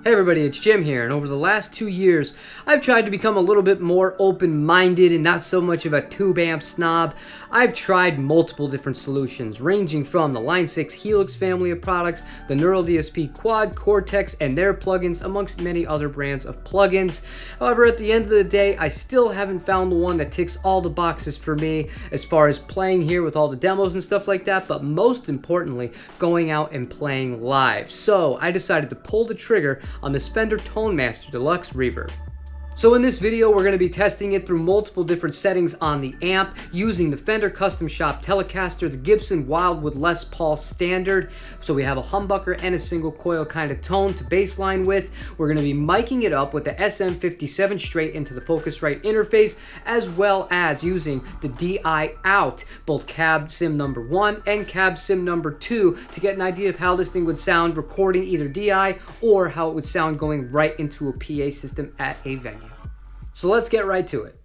Hey everybody, it's Jim here, and over the last 2 years, I've tried to become a little bit more open-minded and not so much of a tube amp snob. I've tried multiple different solutions, ranging from the Line 6 Helix family of products, the Neural DSP Quad, Cortex, and their plugins, amongst many other brands of plugins. However, at the end of the day, I still haven't found the one that ticks all the boxes for me as far as playing here with all the demos and stuff like that, but most importantly, going out and playing live. So I decided to pull the trigger on this Fender Tonemaster Deluxe Reverb. So in this video, we're going to be testing it through multiple different settings on the amp, using the Fender Custom Shop Telecaster, the Gibson Wildwood Les Paul Standard. So we have a humbucker and a single coil kind of tone to baseline with. We're going to be miking it up with the SM57 straight into the Focusrite interface, as well as using the DI out, both cab sim number 1 and cab sim number 2, to get an idea of how this thing would sound recording either DI or how it would sound going right into a PA system at a venue. So let's get right to it.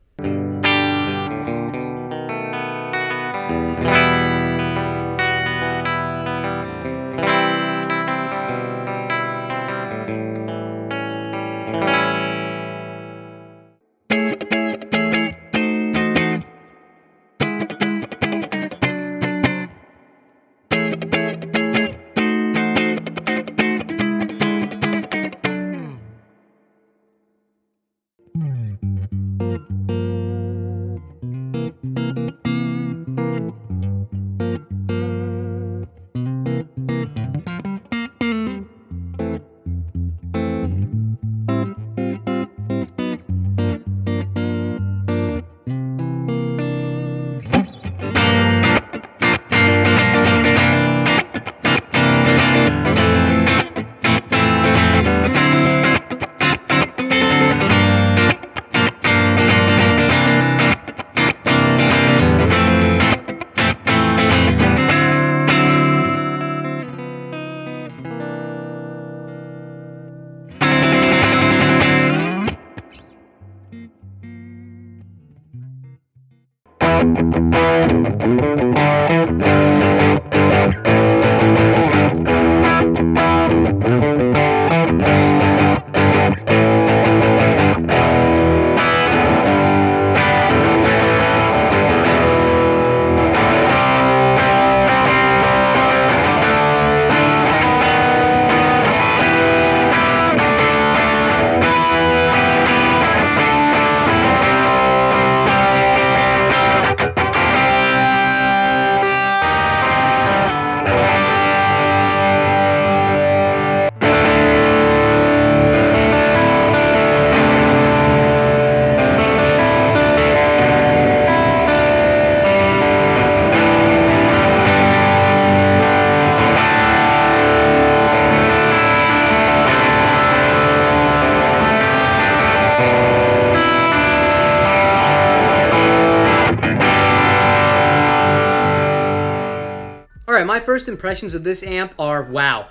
Alright, my first impressions of this amp are wow.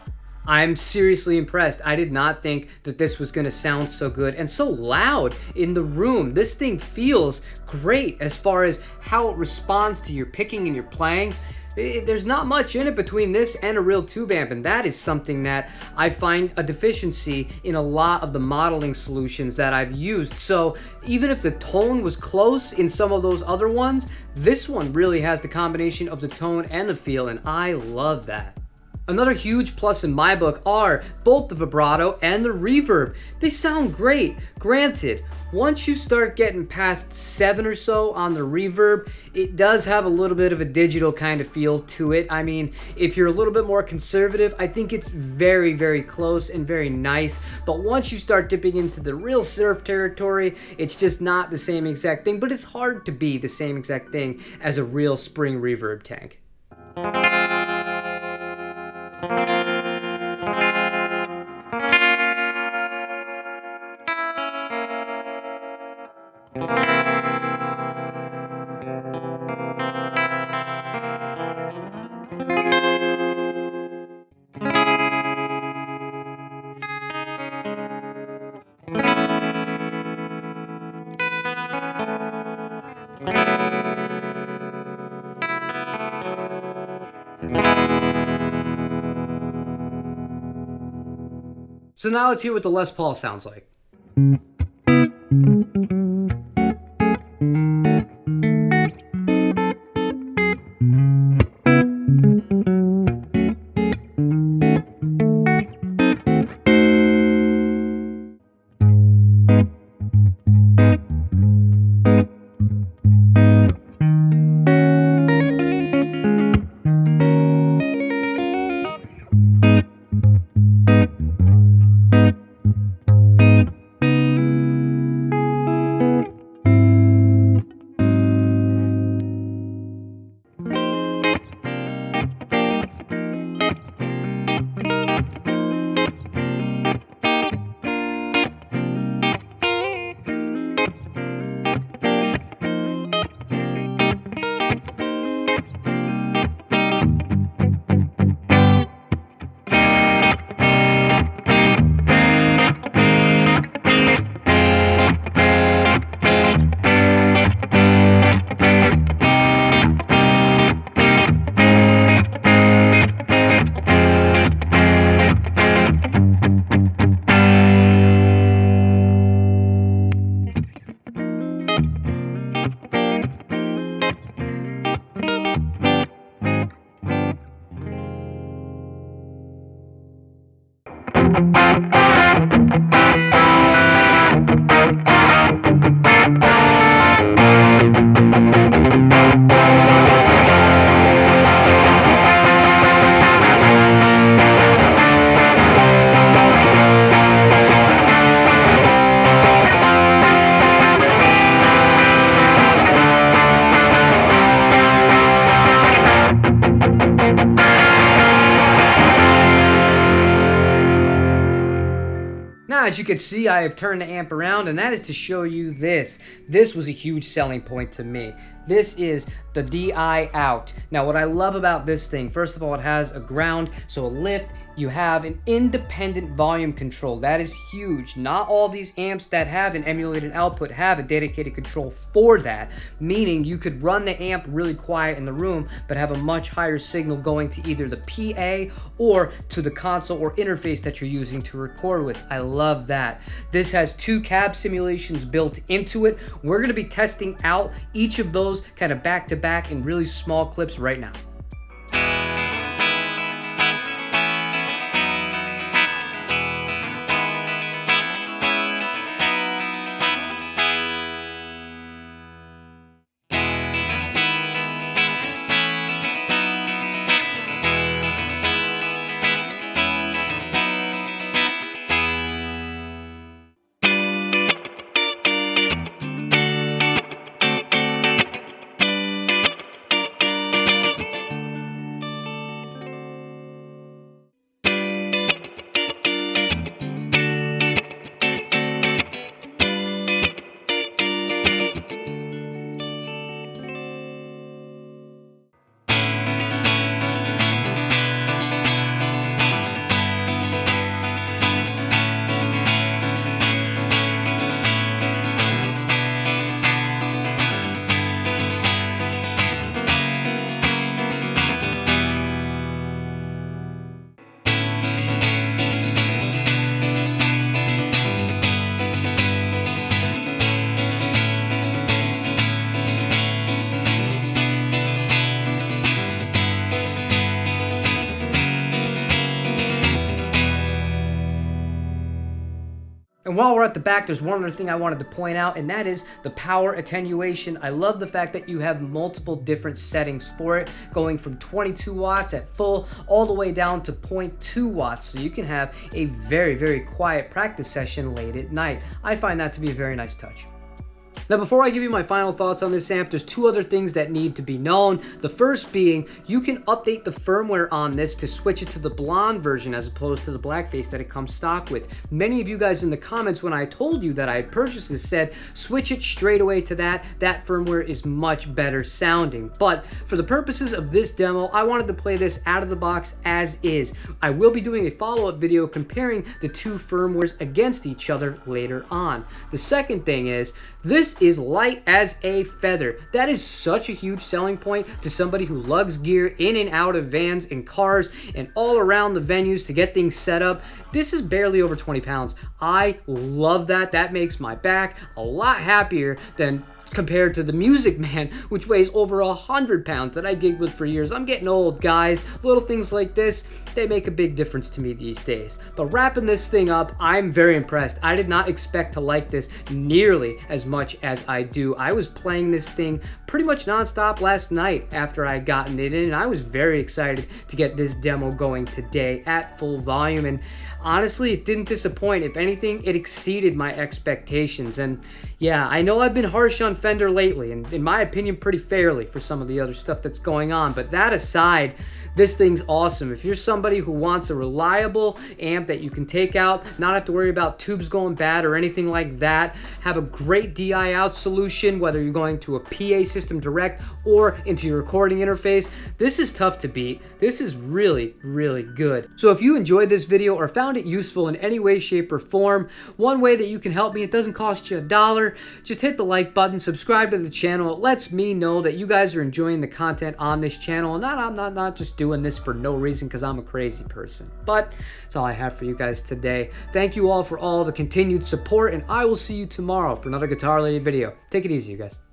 I'm seriously impressed. I did not think that this was going to sound so good and so loud in the room. This thing feels great as far as how it responds to your picking and your playing. There's not much in it between this and a real tube amp, and that is something that I find a deficiency in a lot of the modeling solutions that I've used. So even if the tone was close in some of those other ones, this one really has the combination of the tone and the feel, and I love that. Another huge plus in my book are both the vibrato and the reverb. They sound great. Granted, once you start getting past 7 or so on the reverb, it does have a little bit of a digital kind of feel to it. I mean, if you're a little bit more conservative, I think it's very, very close and very nice. But once you start dipping into the real surf territory, it's just not the same exact thing. But it's hard to be the same exact thing as a real spring reverb tank. So now let's hear what the Les Paul sounds like. Now, as you can see, I have turned the amp around, and that is to show you this. This was a huge selling point to me. This is the DI out. Now, what I love about this thing, first of all, it has a ground, so a lift. You have an independent volume control. That is huge. Not all these amps that have an emulated output have a dedicated control for that, meaning you could run the amp really quiet in the room, but have a much higher signal going to either the PA or to the console or interface that you're using to record with. I love that. This has 2 cab simulations built into it. We're gonna be testing out each of those kind of back to back in really small clips right now. And while we're at the back, there's one other thing I wanted to point out, and that is the power attenuation. I love the fact that you have multiple different settings for it, going from 22 watts at full all the way down to 0.2 watts. So you can have a very, very quiet practice session late at night. I find that to be a very nice touch. Now, before I give you my final thoughts on this amp, there's 2 other things that need to be known. The first being, you can update the firmware on this to switch it to the blonde version as opposed to the blackface that it comes stock with. Many of you guys in the comments when I told you that I had purchased this said, switch it straight away to that. That firmware is much better sounding. But for the purposes of this demo, I wanted to play this out of the box as is. I will be doing a follow-up video comparing the 2 firmwares against each other later on. The second thing is, this This is light as a feather. That is such a huge selling point to somebody who lugs gear in and out of vans and cars and all around the venues to get things set up. This is barely over 20 pounds. I love that. That makes my back a lot happier than compared to the Music Man, which weighs over 100 pounds that I gigged with for years. I'm getting old, guys. Little things like this, they make a big difference to me these days. But wrapping this thing up, I'm very impressed. I did not expect to like this nearly as much as I do. I was playing this thing pretty much nonstop last night after I gotten it in, and I was very excited to get this demo going today at full volume. And honestly, it didn't disappoint. If anything, it exceeded my expectations. And yeah, I know I've been harsh on Fender lately, and in my opinion, pretty fairly for some of the other stuff that's going on. But that aside, this thing's awesome. If you're somebody who wants a reliable amp that you can take out, not have to worry about tubes going bad or anything like that, have a great DI out solution, whether you're going to a PA system direct or into your recording interface, this is tough to beat. This is really, really good. So if you enjoyed this video or found it useful in any way, shape, or form, one way that you can help me, it doesn't cost you $1, just hit the like button, subscribe to the channel. It lets me know that you guys are enjoying the content on this channel, and that I'm not just doing this for no reason because I'm a crazy person. But that's all I have for you guys today. Thank you all for all the continued support, and I will see you tomorrow for another guitar related video. Take it easy, you guys.